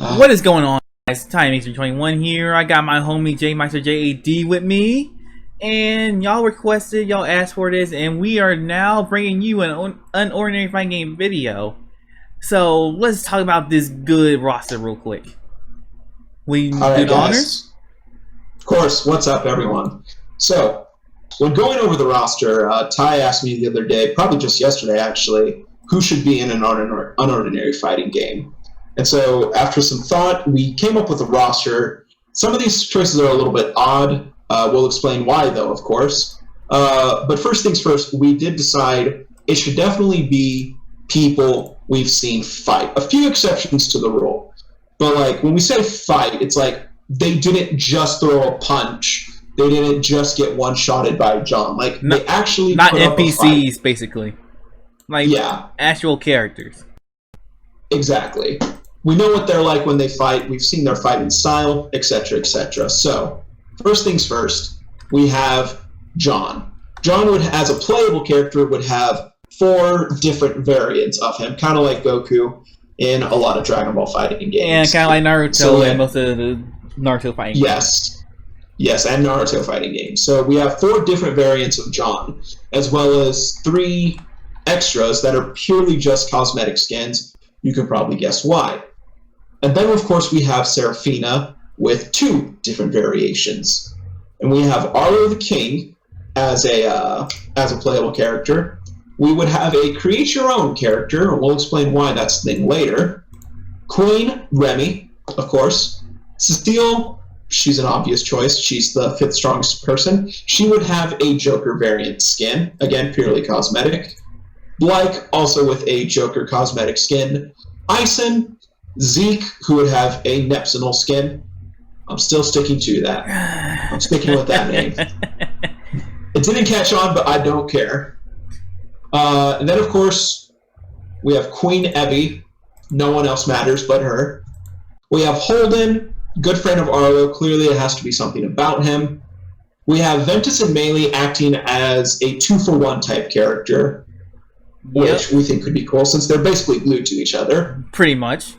What is going on, guys? TinyMaster21 here. I got my homie JMeister with me, and y'all requested, y'all asked for this, and we are now bringing you an unordinary fighting game video. So let's talk about this good roster real quick. We do the honors? Of course. What's up, everyone? So, when going over the roster, Ty asked me the other day, probably just yesterday actually, who should be in an unordinary fighting game. And so, after some thought, we came up with a roster. Some of these choices are a little bit odd. We'll explain why, though, of course. But first things first, we did decide it should definitely be people we've seen fight. A few exceptions to the rule. But, like, when we say fight, it's like they didn't just throw a punch. They didn't just get one-shotted by John. Like, they actually not put up a NPCs, fight. Basically. Like, yeah. Actual characters. Exactly. We know what they're like when they fight. We've seen their fighting style, etc., etc. So, first things first, we have John. John would, as a playable character, would have 4 different variants of him, kind of like Goku in a lot of Dragon Ball fighting games. And kind of like Naruto and most of the Naruto fighting games. Yes, and Naruto fighting games. So we have 4 different variants of John, as well as 3 extras that are purely just cosmetic skins. You can probably guess why. And then, of course, we have Seraphina with 2 different variations. And we have Arlo the King as a playable character. We would have a Create Your Own character, and we'll explain why that's the thing later. Queen Remy, of course. Cecile, she's an obvious choice. She's the 5th strongest person. She would have a Joker variant skin, again, purely cosmetic. Blyke, also with a Joker cosmetic skin. Ison, Zeke, who would have a Nepsinol skin. I'm still sticking to that. I'm sticking with that name. It didn't catch on, but I don't care. And then, of course, we have Queen Evie. No one else matters but her. We have Holden, good friend of Arlo. Clearly, it has to be something about him. We have Ventus and Melee acting as a 2-for-1 type character, which we think could be cool since they're basically glued to each other. Pretty much.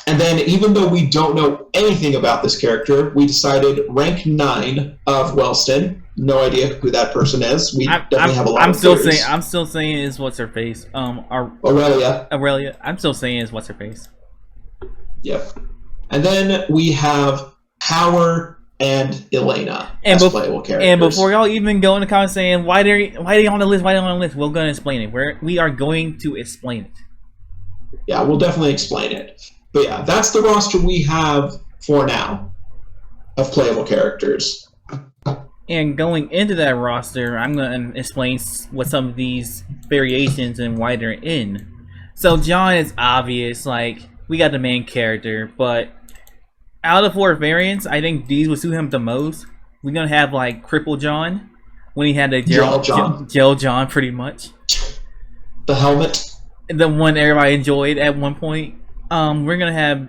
And then, even though we don't know anything about this character, we decided rank 9 of Wellston. No idea who that person is. We definitely have a lot of theories. I'm still saying is what's her face. Aurelia. I'm still saying is what's her face. Yep. And then we have Power and Elena as playable characters. And before y'all even go in the comments saying why they on the list, we're going to explain it. We are going to explain it. Yeah, we'll definitely explain it. But yeah, that's the roster we have for now of playable characters. And going into that roster, I'm going to explain what some of these variations and why they're in. So John is obvious, like, we got the main character, but out of the 4 variants, I think these would suit him the most. We're going to have, like, Cripple John, when he had the Gel John, pretty much. The helmet. The one everybody enjoyed at one point. We're going to have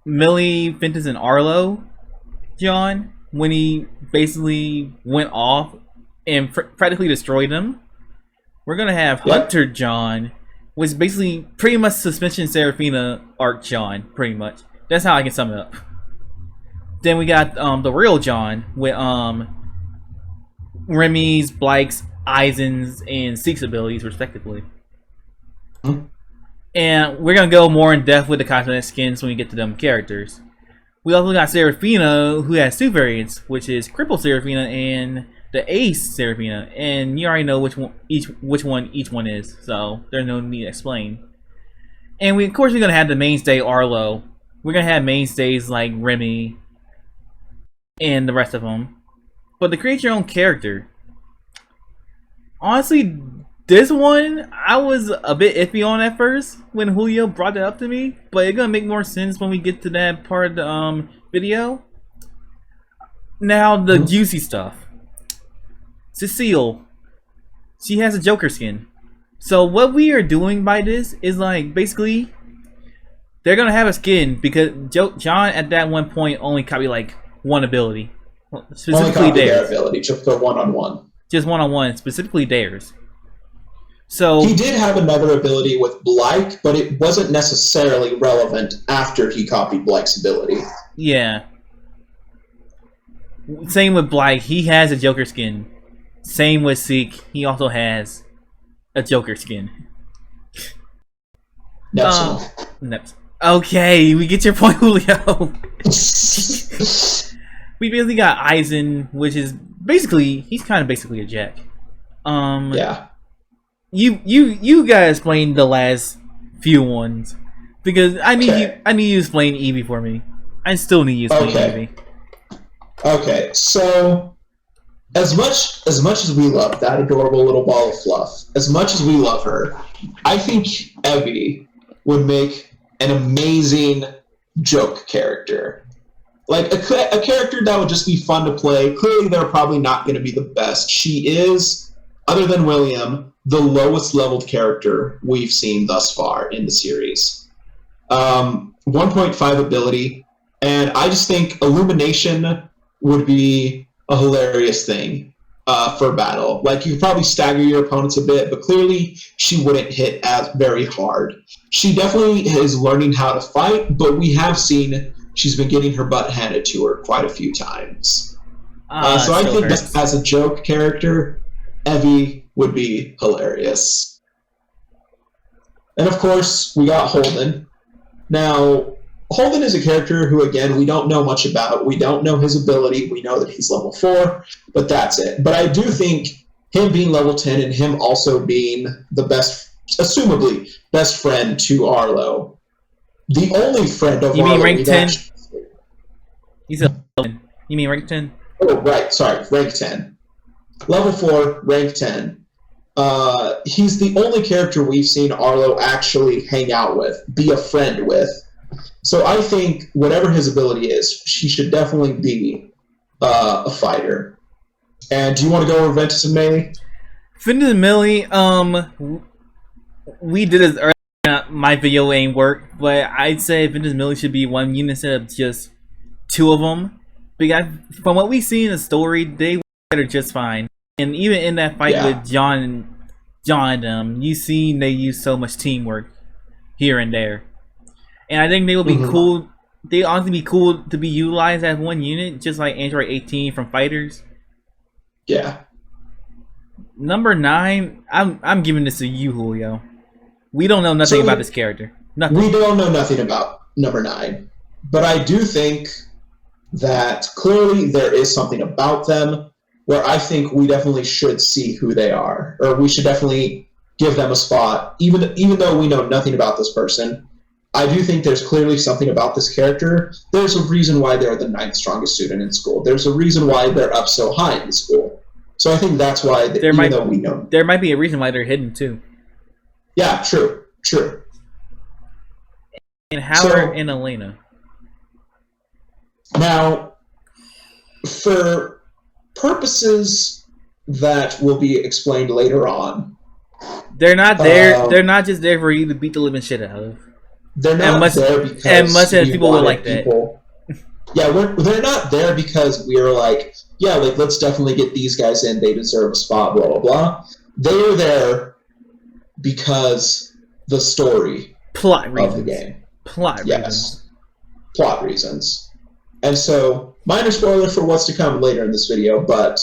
Millie, Ventus, and Arlo John, when he basically went off and practically destroyed them. We're going to have Hunter John, which is basically pretty much Suspension Seraphina Arc John, pretty much. That's how I can sum it up. Then we got the real John with Remy's, Blyke's, Ison's, and Zeke's abilities, respectively. And we're going to go more in depth with the cosmetic skins when we get to them characters. We also got Seraphina, who has 2 variants, which is Cripple Seraphina and the Ace Seraphina. And you already know which one each one is, so there's no need to explain. And of course we're going to have the mainstay Arlo. We're going to have mainstays like Remy and the rest of them. But to create your own character, honestly, this one, I was a bit iffy on at first when Julio brought it up to me, but it's gonna make more sense when we get to that part of the video. Now, the juicy stuff. Cecile, she has a Joker skin. So what we are doing by this is, like, basically, they're gonna have a skin because John at that one point only copied like 1 ability, specifically theirs. Their ability, just for one-on-one. Just one-on-one, specifically theirs. So he did have another ability with Blyke, but it wasn't necessarily relevant after he copied Blyke's ability. yeah. Same with Blyke. He has a Joker skin. Same with Seek. He also has a Joker skin. Neptune. Okay, we get your point, Julio. We basically got Aizen, which is basically he's kind of basically a Jack. Yeah. You gotta explain the last few ones because I need you to explain Eevee for me. I still need you to explain Eevee. Okay, so as much as we love that adorable little ball of fluff, as much as we love her, I think Evie would make an amazing joke character. Like a character that would just be fun to play. Clearly, they're probably not going to be the best. She is, other than William, the lowest leveled character we've seen thus far in the series. 1.5 ability, and I just think Illumination would be a hilarious thing for battle. Like, you could probably stagger your opponents a bit, but clearly she wouldn't hit as very hard. She definitely is learning how to fight, but we have seen she's been getting her butt handed to her quite a few times. So I think that as a joke character, Evie would be hilarious. And of course, we got Holden. Now, Holden is a character who, again, we don't know much about. We don't know his ability. We know that he's level 4, but that's it. But I do think him being level 10 and him also being the best, assumably, best friend to Arlo. The only friend of Arlo... You mean rank 10? He's a... You mean rank 10? Oh, right. Sorry. Rank 10. Level 4, rank 10. He's the only character we've seen Arlo actually hang out with, be a friend with. So I think whatever his ability is, she should definitely be a fighter. And do you want to go over Ventus and Melee? Ventus and Melee, we did this earlier. My video ain't work, but I'd say Ventus and Melee should be one unit instead of just 2 of them. Because from what we see in the story, they were just fine. And even in that fight with John and them, you see they use so much teamwork here and there. And I think they will be cool. They honestly be cool to be utilized as one unit, just like Android 18 from Fighters. Yeah. Number 9, I'm giving this to you, Julio. We don't know nothing about this character. Nothing. We don't know nothing about number 9. But I do think that clearly there is something about them where I think we definitely should see who they are. Or we should definitely give them a spot. Even though we know nothing about this person, I do think there's clearly something about this character. There's a reason why they're the 9th strongest student in school. There's a reason why they're up so high in school. So I think that's why, even though we know... There might be a reason why they're hidden, too. Yeah, true. And Howard and Elena. Now, for purposes that will be explained later on... They're not there. They're not just there for you to beat the living shit out of. They're not there because and much as people would like that. Yeah, they're not there because we're like, yeah, like let's definitely get these guys in. They deserve a spot. Blah blah blah. They are there because the story plot reasons. Of the game. Plot reasons. Plot reasons. And so, minor spoiler for what's to come later in this video, but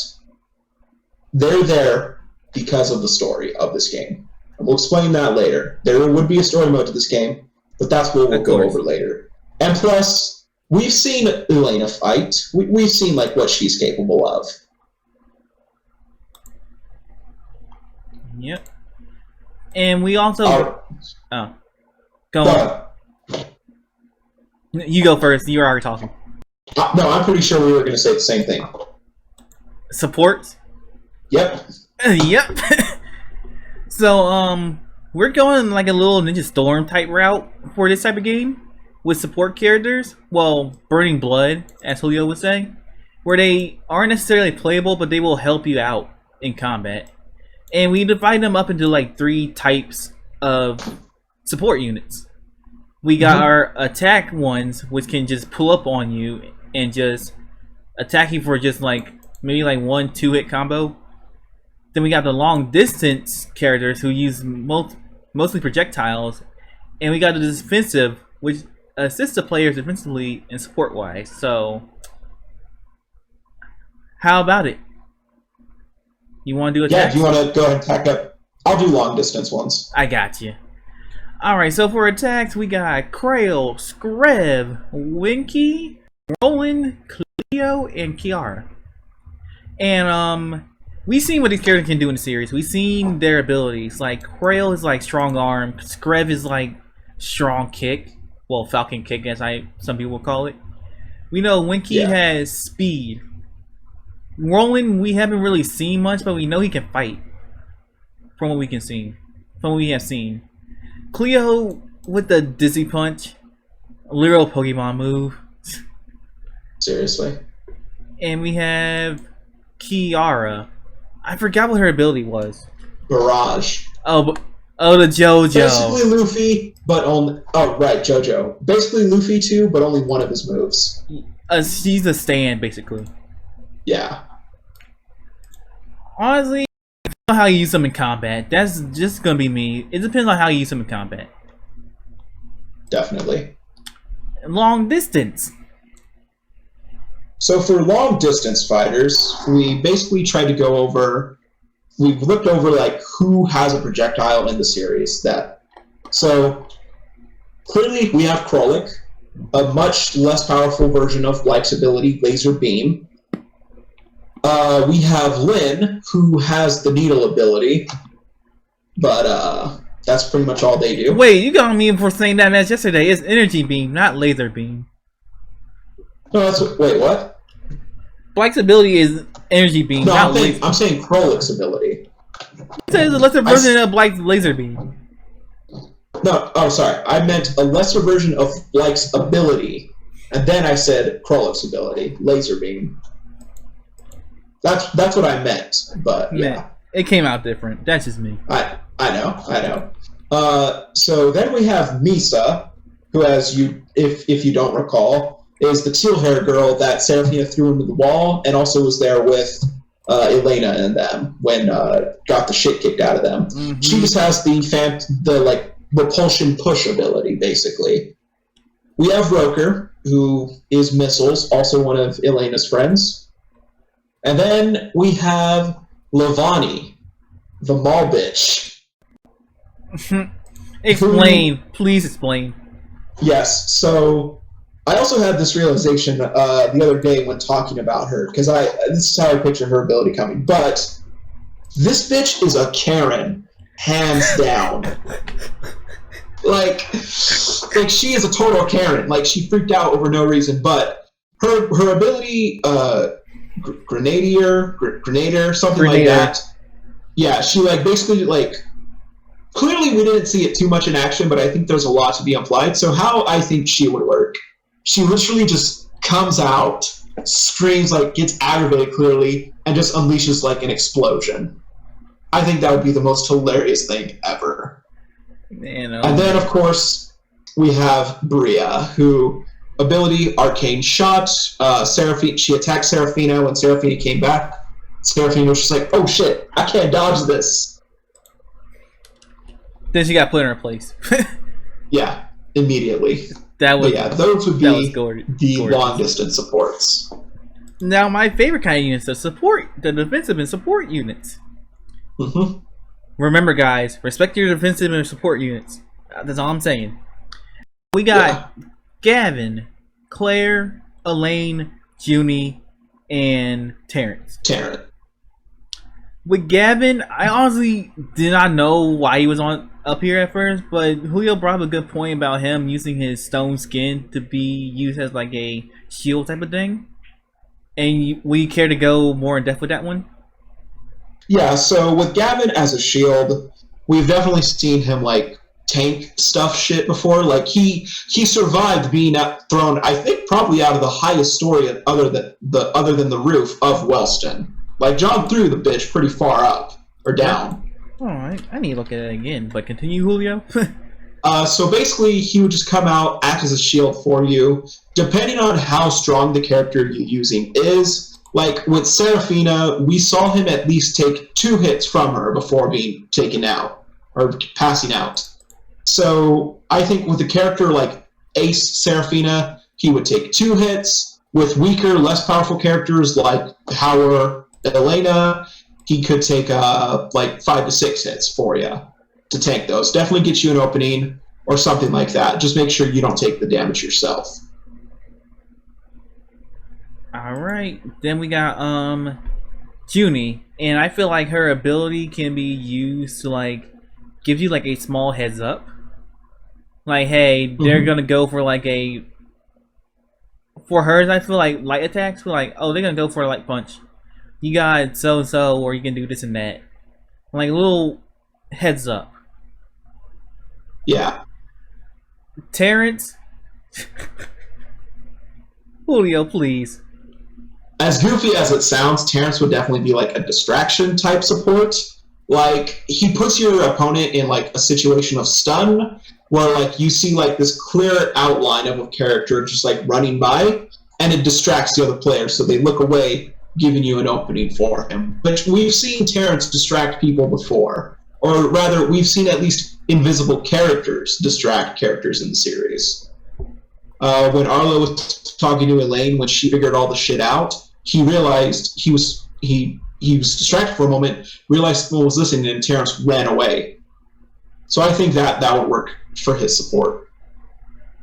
they're there because of the story of this game. And we'll explain that later. There would be a story mode to this game. But that's what we'll go over later. And plus, we've seen Elena fight. We've seen like what she's capable of. Yep. And we also... Go on. You go first. You're already talking. No, I'm pretty sure we were going to say the same thing. Support? Yep. Yep. So, we're going like a little Ninja Storm type route for this type of game with support characters. Well, Burning Blood, as Julio would say, where they aren't necessarily playable, but they will help you out in combat. And we divide them up into like 3 types of support units. We got our attack ones, which can just pull up on you and just attack you for just like maybe like 1-2 hit combo. Then we got the long distance characters who use mostly projectiles, and we got the defensive, which assists the players defensively and support wise. So, how about it? You want to do attacks? Yeah, do you want to go ahead and tack up? I'll do long distance ones. I got you. Alright, so for attacks, we got Krail, Skrev, Winky, Roland, Cleo, and Kiara. And, we've seen what these characters can do in the series. We've seen their abilities. Like, Krail is like strong arm, Skrev is like strong kick. Well, falcon kick, as some people will call it. We know Winky has speed. Roland, we haven't really seen much, but we know he can fight. From what we can see. From what we have seen. Cleo with the Dizzy Punch. A literal Pokemon move. Seriously. And we have Kiara. I forgot what her ability was. Barrage. Oh, the JoJo. Basically Luffy, but only... Oh, right, JoJo. Basically Luffy too, but only one of his moves. She's a stand, basically. Yeah. Honestly, I don't know how you use them in combat. That's just gonna be me. It depends on how you use them in combat. Definitely. Long distance. So for long distance fighters, we basically tried to go over... We've looked over like who has a projectile in the series. So clearly we have Krolik, a much less powerful version of Black's ability, Laser Beam. We have Lynn, who has the Needle ability, but that's pretty much all they do. Wait, you got me for saying that match yesterday. It's Energy Beam, not Laser Beam. No, wait, what? Black's ability is Energy Beam, No, not I'm saying Krolik's ability. You said it's a lesser version of Black's Laser Beam. No, oh, sorry. I meant a lesser version of Black's ability, and then I said Krolik's ability, Laser Beam. That's what I meant, but yeah. Man, it came out different. That's just me. I know. So then we have Misa, who, as if you don't recall, is the teal hair girl that Seraphina threw into the wall, and also was there with Elena and them when got the shit kicked out of them. Mm-hmm. She just has the like repulsion push ability, basically. We have Roker, who is Missiles, also one of Elena's friends. And then we have Lavani, the mall bitch. Explain. Please explain. Yes, so I also had this realization the other day when talking about her, because this is how I picture her ability coming. But this bitch is a Karen, hands down. like she is a total Karen. Like, she freaked out over no reason, but her ability... Grenadier, something like that. Yeah, she basically clearly we didn't see it too much in action, but I think there's a lot to be implied. So how I think she would work, she literally just comes out, screams, gets aggravated clearly, and just unleashes an explosion. I think that would be the most hilarious thing ever. Man, and then of course we have Bria, who ability, Arcane Shot. She attacked Seraphina. When Seraphina came back, Seraphina was just like, oh shit, I can't dodge this. Then she got put in her place. Yeah, immediately. Those would be the long distance supports. Now, my favorite kind of units, the defensive and support units. Mm-hmm. Remember, guys, respect your defensive and support units. That's all I'm saying. We got Gavin, Claire, Elaine, Junie, and Terrence. With Gavin, I honestly did not know why he was up here at first, but Julio brought up a good point about him using his stone skin to be used as a shield type of thing. And will you care to go more in depth with that one? Yeah, so with Gavin as a shield, we've definitely seen him tank stuff shit before. He survived being thrown, I think, probably out of the highest story other than the roof of Wellston. John threw the bitch pretty far up or down. Alright, I need to look at it again, but continue, Julio. So basically, he would just come out, act as a shield for you. Depending on how strong the character you're using is, Like with Serafina, we saw him at least take 2 hits from her before being taken out or passing out. So I think with a character like Ace Serafina, he would take 2 hits. With weaker, less powerful characters like Howard, Elena, he could take like 5 to 6 hits for you to tank those. Definitely get you an opening or something like that. Just make sure you don't take the damage yourself. Alright, then we got Junie, and I feel like her ability can be used to like give you like a small heads up. Like, hey, they're gonna go for like a for hers, I feel like light attacks, feel like, oh, they're gonna go for a light punch. You got so and so, or you can do this and that. Like a little heads up. Yeah. Terrence Julio, please. As goofy as it sounds, Terrence would definitely be like a distraction type support. Like, he puts your opponent in like a situation of stun, where like you see like this clear outline of a character just like running by, and it distracts the other player, so they look away, giving you an opening for him. But we've seen Terrence distract people before, or rather, we've seen at least invisible characters distract characters in the series. When Arlo was talking to Elaine, when she figured all the shit out, he realized he was distracted for a moment, realized what was listening, and Terrence ran away. So I think that would work for his support.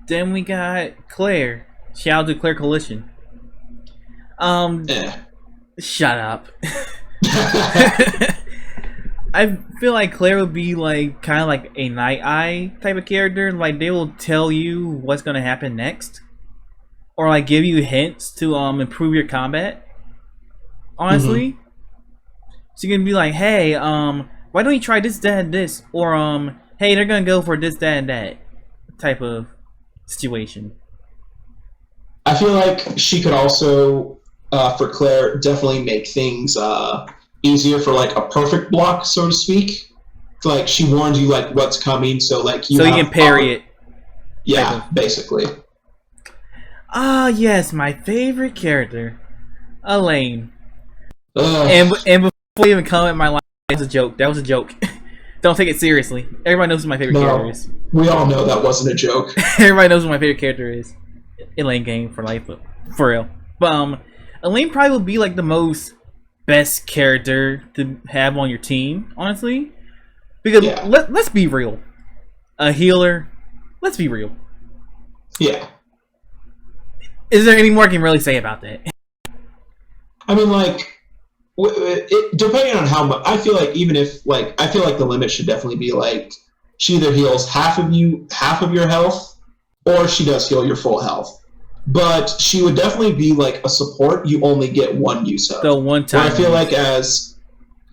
Then we got Claire. Shout out to Claire Coalition. Shut up. I feel like Claire would be like kind of like a Night Eye type of character. Like they will tell you what's gonna happen next, or like give you hints to improve your combat. Honestly, so you can be like, hey, why don't you try this, that, and this, or hey, they're gonna go for this, that, and that type of situation. I feel like she could also, for Claire, definitely make things easier for like a perfect block, so to speak. Like she warns you like what's coming, so like you can parry it. Yeah, basically. Yes, my favorite character, Elaine. And before you even comment my line, that was a joke. That was a joke. Don't take it seriously. Everybody knows who my favorite character is. We all know that wasn't a joke. Everybody knows who my favorite character is. Elaine game for life, but for real. But Elaine probably would be like the most best character to have on your team, honestly. Because let's be real. A healer, let's be real. Yeah. Is there any more I can really say about that? I mean, like, depending on how much, I feel like even if, like, I feel like the limit should definitely be, like, she either heals half of your health, or she does heal your full health. But she would definitely be, like, a support you only get one use of. So one time. Where I feel like as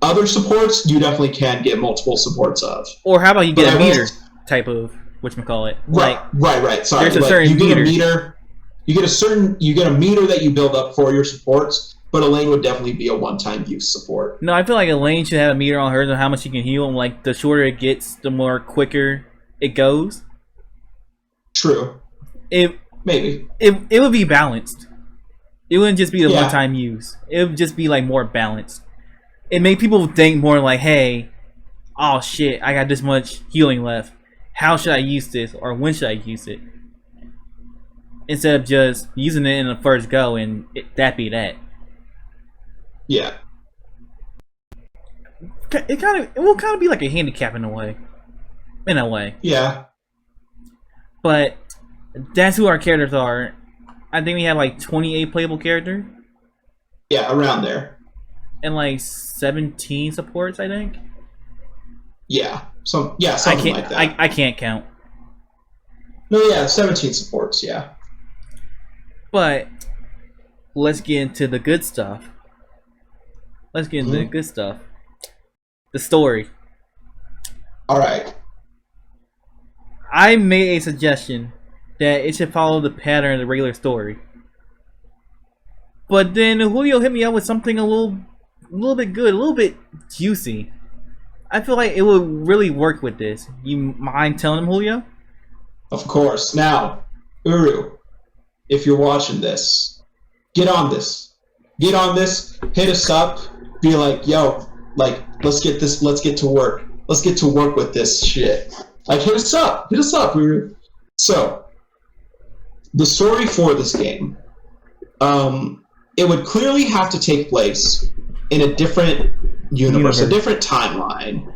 other supports, you definitely can get multiple supports of. Or how about you get a meter type of whatchamacallit? Right. Sorry. There's a certain you get meter. a meter. You get a meter that you build up for your supports. But Elaine would definitely be a one-time use support. No, I feel like Elaine should have a meter on hers on how much she can heal. And like the shorter it gets, the more quicker it goes. True. Maybe. It would be balanced. It wouldn't just be the one-time use. It would just be like more balanced. It made people think more like, hey, oh shit, I got this much healing left. How should I use this? Or when should I use it? Instead of just using it in the first go and that be that. Yeah. It will kind of be like a handicap in a way. Yeah. But that's who our characters are. I think we have like 28 playable characters. Yeah, around there. And like 17 supports, I think. Yeah. Something like that. I can't count. No, yeah, 17 supports, yeah. But let's get into the good stuff. The story. Alright. I made a suggestion that it should follow the pattern of the regular story. But then Julio hit me up with something a little bit good, a little bit juicy. I feel like it would really work with this. You mind telling him, Julio? Of course. Now, Uru, if you're watching this, get on this. Get on this, hit us up, be like, yo, like, let's get to work. Let's get to work with this shit. Like, hit us up. So, the story for this game, it would clearly have to take place in a different universe. A different timeline,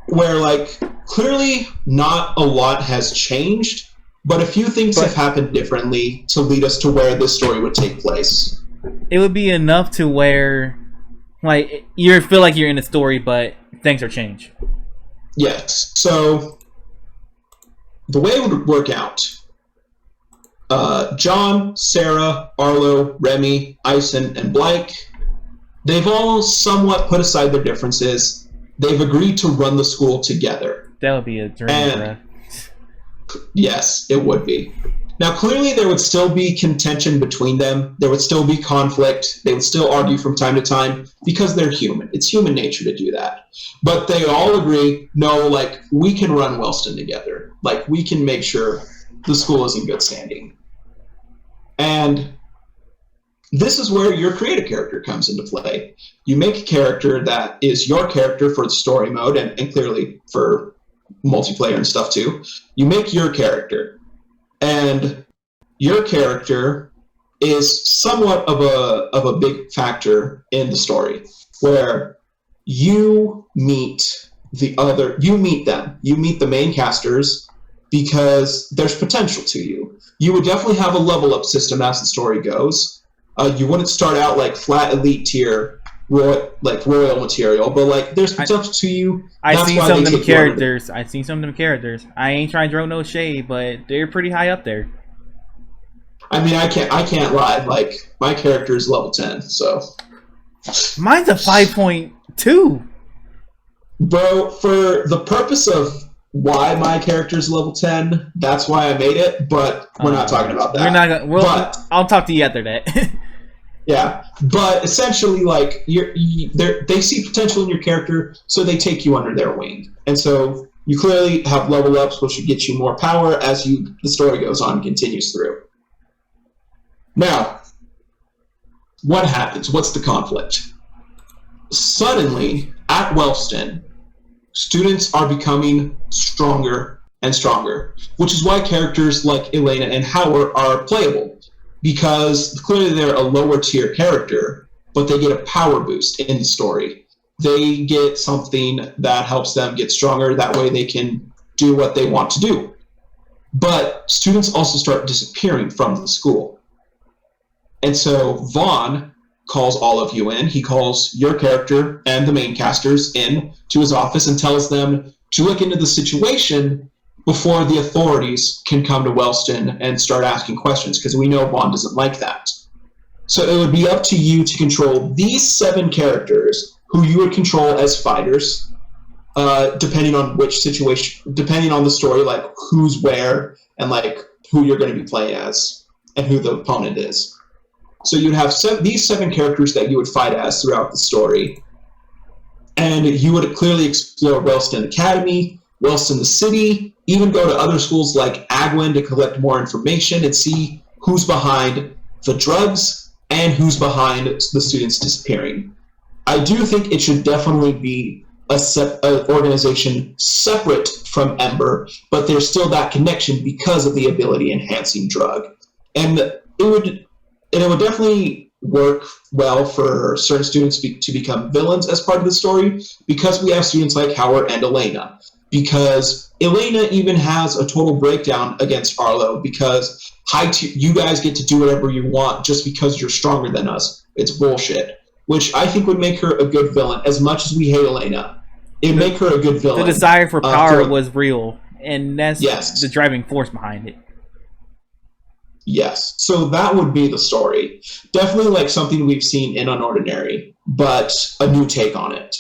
where, like, clearly not a lot has changed, but a few things have happened differently to lead us to where this story would take place. It would be enough to where, like, you feel like you're in a story, but things are changed. Yes. So, the way it would work out, John, Sarah, Arlo, Remy, Ison, and Blank, they've all somewhat put aside their differences. They've agreed to run the school together. That would be a dream, bro. Yes, it would be. Now, clearly there would still be contention between them. There would still be conflict. They would still argue from time to time because they're human. It's human nature to do that. But they all agree, no, like, we can run Wellston together. Like, we can make sure the school is in good standing. And this is where your creative character comes into play. You make a character that is your character for the story mode and clearly for multiplayer and stuff too. You make your character, and your character is somewhat of a big factor in the story, where you meet the main casters because there's potential to you. You would definitely have a level up system as the story goes. You wouldn't start out like flat elite tier royal material, but like there's potential to you. I've seen some of them characters. I ain't trying to throw no shade, but they're pretty high up there. I mean, I can't lie. Like, my character is level 10, so mine's a 5.2. Bro, for the purpose of why my character is level 10, that's why I made it. But we're not talking about that. We're not gonna. I'll talk to you after that. Yeah, but essentially, like, they see potential in your character, so they take you under their wing, and so you clearly have level ups, which should get you more power as the story goes on and continues through. Now, what happens? What's the conflict? Suddenly, at Wellston, students are becoming stronger and stronger, which is why characters like Elena and Howard are playable. Because clearly they're a lower tier character, but they get a power boost in the story. They get something that helps them get stronger. That way they can do what they want to do. But students also start disappearing from the school. And so Vaughn calls all of you in. He calls your character and the main casters in to his office and tells them to look into the situation before the authorities can come to Wellston and start asking questions, because we know Vaughn doesn't like that. So it would be up to you to control these 7 characters, who you would control as fighters, depending on which situation, depending on the story, like who's where, and like who you're going to be playing as, and who the opponent is. So you'd have these 7 characters that you would fight as throughout the story, and you would clearly explore Wellston Academy, Wellston the city, even go to other schools like Agwin to collect more information and see who's behind the drugs and who's behind the students disappearing. I do think it should definitely be an organization separate from Ember, but there's still that connection because of the ability-enhancing drug. And it would definitely work well for certain students to become villains as part of the story, because we have students like Howard and Elena. Because Elena even has a total breakdown against Arlo, because you guys get to do whatever you want just because you're stronger than us. It's bullshit. Which I think would make her a good villain. As much as we hate Elena, it'd make her a good villain. The desire for power was real, and that's the driving force behind it. Yes. So that would be the story. Definitely like something we've seen in UnOrdinary, but a new take on it.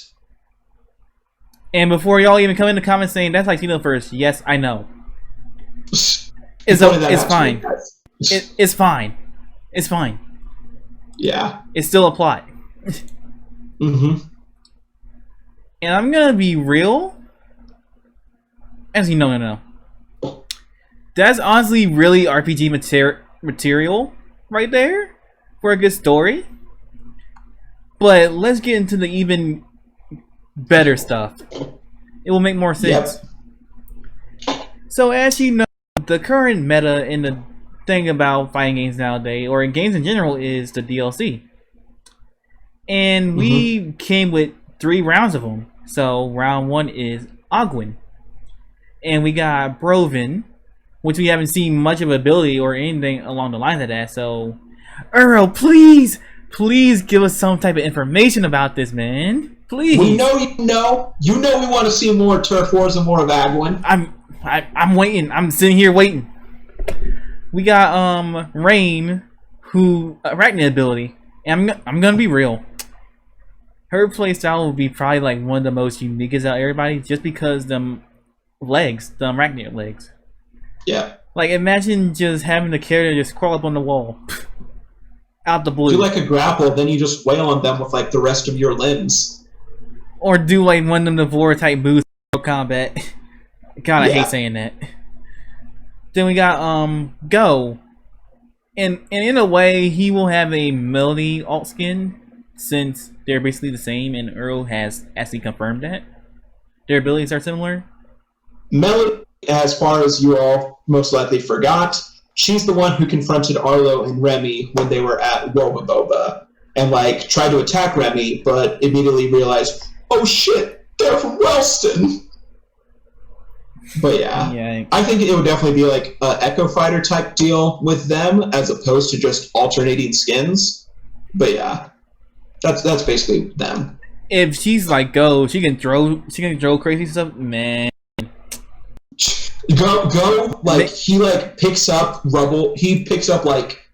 And before y'all even come in the comments saying that's like first, yes, I know. It's fine. It's fine. It's fine. Yeah. It's still a plot. Mm-hmm. And I'm gonna be real. Actually, no. That's honestly really RPG material right there for a good story. But let's get into the even better stuff. It will make more sense. Yep. So as you know, the current meta in the thing about fighting games nowadays, or in games in general, is the DLC. And we came with 3 rounds of them. So round 1 is Ogwyn. And we got Broven, which we haven't seen much of ability or anything along the lines of that. So, Earl, please give us some type of information about this, man. Please. We know you know. You know we want to see more Turf Wars and more of Agwyn. I'm waiting. I'm sitting here waiting. We got Rain, who Arachnid ability. And I'm gonna be real. Her playstyle will be probably like one of the most uniquest out of everybody, just because them legs, the Arachnid legs. Yeah. Like, imagine just having the character just crawl up on the wall. Out the blue. Do like a grapple, then you just wail on them with like the rest of your limbs. Or do like one of them Devore type boost combat. God, I hate saying that. Then we got Go. And in a way, he will have a Melody alt skin, since they're basically the same, and Earl has actually confirmed that. Their abilities are similar. Melody, as far as you all most likely forgot, she's the one who confronted Arlo and Remy when they were at Wobaboba, and like tried to attack Remy, but immediately realized, oh shit, they're from Wellston. But yeah, I think it would definitely be like a Echo Fighter type deal with them, as opposed to just alternating skins. But yeah, that's basically them. If she's like Go, she can throw crazy stuff, man. Go like he like picks up rubble. He picks up like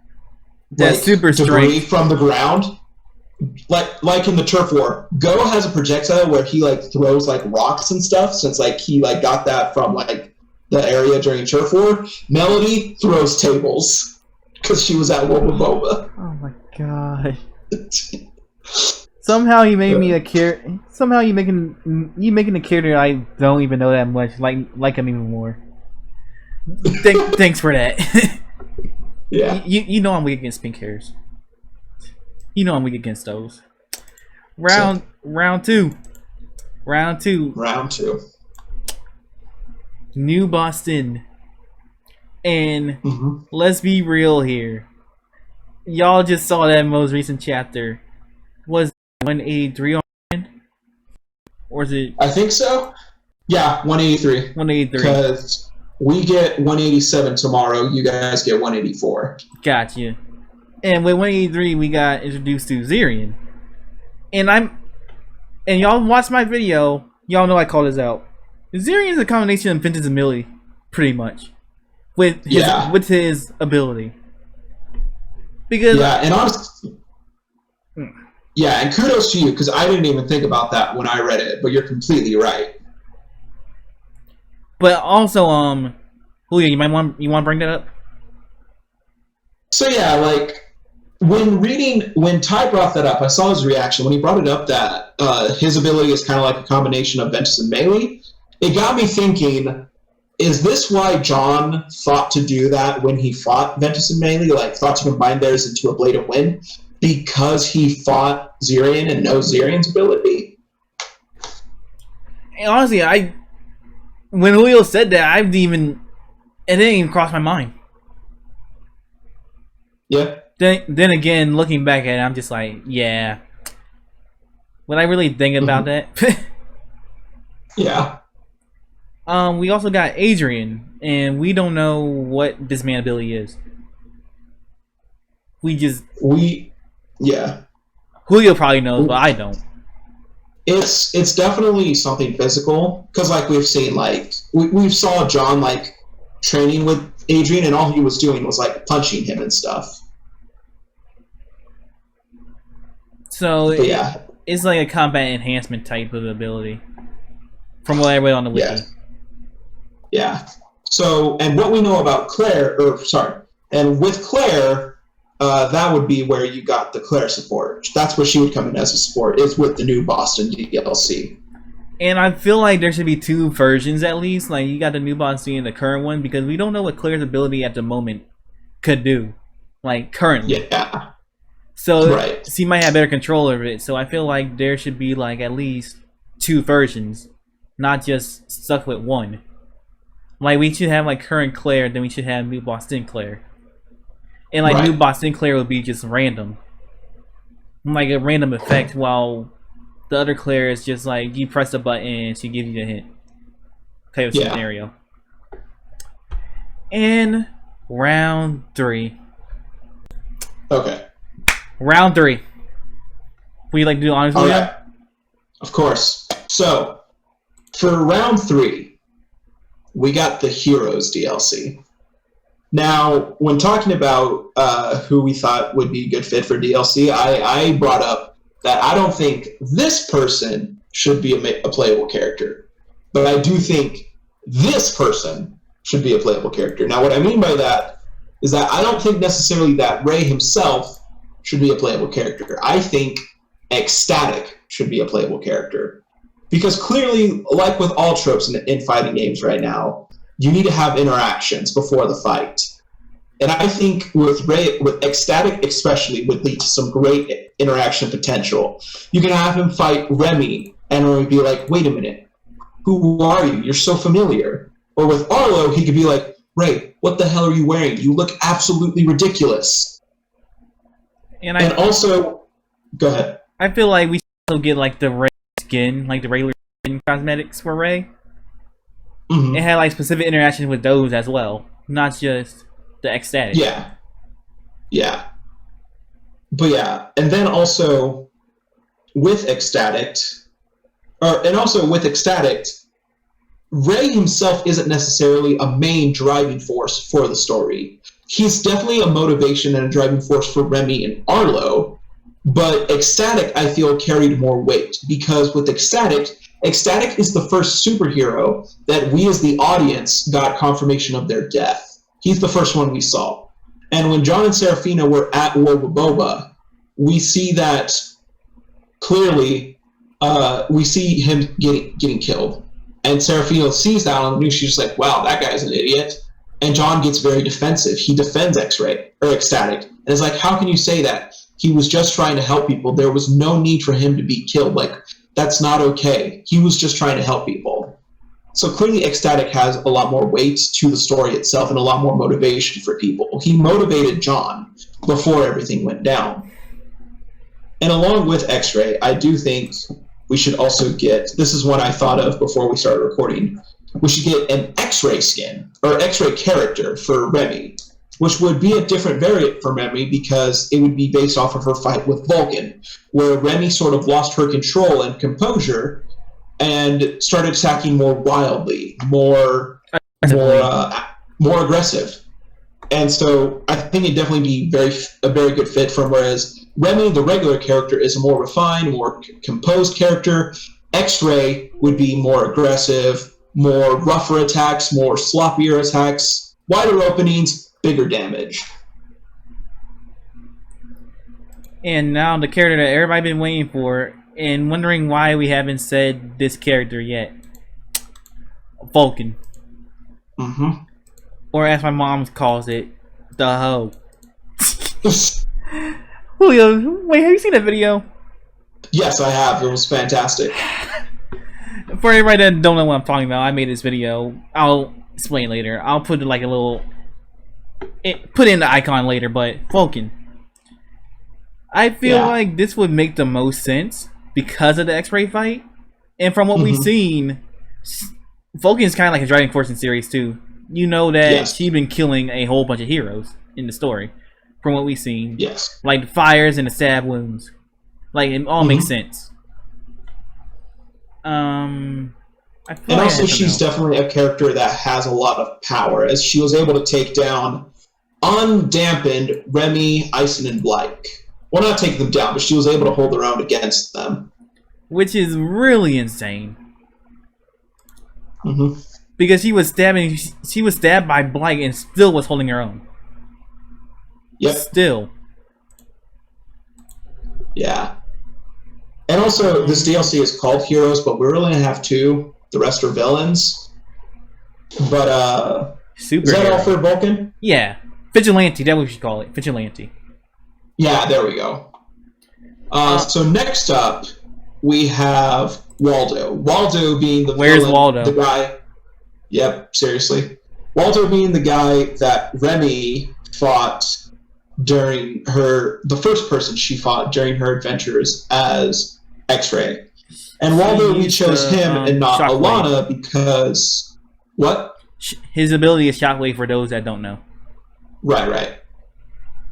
super debris strength from the ground. Like in the Turf War, Go has a projectile where he like throws like rocks and stuff, since like he like got that from like the area during Turf War. Melody throws tables because she was at Wobaboba. Oh my god. Somehow you made me a character. Somehow you making a character I don't even know that much like him even more. Thanks for that. Yeah. You know I'm weak against pink hairs. You know I'm weak against those. Round two. New Boston. And let's be real here. Y'all just saw that most recent chapter. Was 183 on? Or is it? I think so. Yeah, 183. 183. Because we get 187 tomorrow. You guys get 184. Gotcha. And with 183, we got introduced to Zirian. And y'all watched my video. Y'all know I called this out. Zirian is a combination of Ventus and Millie, pretty much, with his ability. Because and honestly, and kudos to you, because I didn't even think about that when I read it, but you're completely right. But also, Julia, you want to bring that up? So yeah, like when Ty brought that up, I saw his reaction when he brought it up that his ability is kind of like a combination of Ventus and Melee. It got me thinking: is this why John thought to do that when he fought Ventus and Melee? Like thought to combine theirs into a Blade of Wind because he fought Zirian and knows Zirian's ability? And honestly, when Julio said that, it didn't even cross my mind. Yeah. Then again, looking back at it, I'm just like, yeah. Would I really think about that? Yeah. We also got Adrian, and we don't know what this man ability is. Julio probably knows, but I don't. It's definitely something physical, because like we've seen, like we saw John like training with Adrian, and all he was doing was like punching him and stuff. So it's like a combat enhancement type of ability, from what I read on the wiki. Yeah. So, and what we know about Claire, and with Claire, that would be where you got the Claire support. That's where she would come in as a support, is with the new Boston DLC. And I feel like there should be 2 versions at least. Like, you got the new Boston and the current one, because we don't know what Claire's ability at the moment could do. Like, currently. Yeah. So Right. she might have better control over it. So I feel like there should be like at least 2 versions, not just stuck with one. Like we should have like current Claire, then we should have new boss Sinclair. And like new boss Sinclair would be just random. Like a random effect, while the other Claire is just like you press a button and she gives you a hint. Kind of scenario. In round 3. Okay. Round 3. Would you like to do honors? All right. Of course. So, for round 3, we got the Heroes DLC. Now, when talking about who we thought would be a good fit for DLC, I brought up that I don't think this person should be a playable character. But I do think this person should be a playable character. Now, what I mean by that is that I don't think necessarily that Ray himself should be a playable character. I think Ecstatic should be a playable character. Because clearly, like with all tropes in fighting games right now, you need to have interactions before the fight. And I think with Ecstatic especially would lead to some great interaction potential. You can have him fight Remy, and Remy would be like, wait a minute, who are you? You're so familiar. Or with Arlo, he could be like, Ray, what the hell are you wearing? You look absolutely ridiculous. And also, go ahead. I feel like we should also get like the Ray skin, like the regular skin cosmetics for Ray. Mm-hmm. It had like specific interactions with those as well, not just the Ecstatic. Yeah. Yeah. But yeah, and then also with Ecstatic, Ray himself isn't necessarily a main driving force for the story. He's definitely a motivation and a driving force for Remy and Arlo, but Ecstatic, I feel, carried more weight, because with Ecstatic is the first superhero that we as the audience got confirmation of their death. He's the first one we saw. And when John and Serafina were at war with Boba, we see that clearly, we see him getting killed. And Serafina sees that on the news. She's just like, wow, that guy's an idiot. And John gets very defensive. He defends Ecstatic. And it's like, how can you say that? He was just trying to help people. There was no need for him to be killed. Like, that's not okay. He was just trying to help people. So clearly Ecstatic has a lot more weight to the story itself and a lot more motivation for people. He motivated John before everything went down. And along with X-Ray, I do think we should also get, this is what I thought of before we started recording, we should get an X-Ray skin, or X-Ray character for Remy, which would be a different variant for Remy because it would be based off of her fight with Vulcan, where Remy sort of lost her control and composure and started attacking more wildly, more aggressive. And so I think it'd definitely be a very good fit from, whereas Remy, the regular character, is a more refined, more composed character. X-Ray would be more aggressive, more rougher attacks, more sloppier attacks, wider openings, bigger damage. And now the character that everybody been waiting for and wondering why we haven't said this character yet. Vulcan. Mm-hmm. Or as my mom calls it, the hoe. Julio, wait, have you seen that video? Yes, I have. It was fantastic. For everybody that don't know what I'm talking about, I made this video. I'll explain later. I'll put like a little... put in the icon later, but Vulcan. I feel like this would make the most sense because of the X-Ray fight. And from what we've seen, Vulcan's kind of like a driving force in series too. You know that she's been killing a whole bunch of heroes in the story. From what we've seen. Yes. Like the fires and the stab wounds. Like it all makes sense. And also she's definitely a character that has a lot of power, as she was able to take down undampened Remy, Ison, and Blake. Well, not take them down, but she was able to hold her own against them. Which is really insane. Mm-hmm. Because she was stabbed by Blake and still was holding her own. Yep. Still. Yeah. And also, this DLC is called Heroes, but we're really going to have 2. The rest are villains. But, is that all for Vulcan? Yeah. Vigilante, that's what we should call it. Vigilante. Yeah, there we go. So next up, we have Waldo. Waldo being the Where's villain, Waldo? the guy. Yep, seriously. Waldo being the guy that Remy fought during the first person she fought during her adventures as X-Ray. And Waldo, we chose him and not Shockwave. Alana because what? His ability is Shockwave for those that don't know. Right.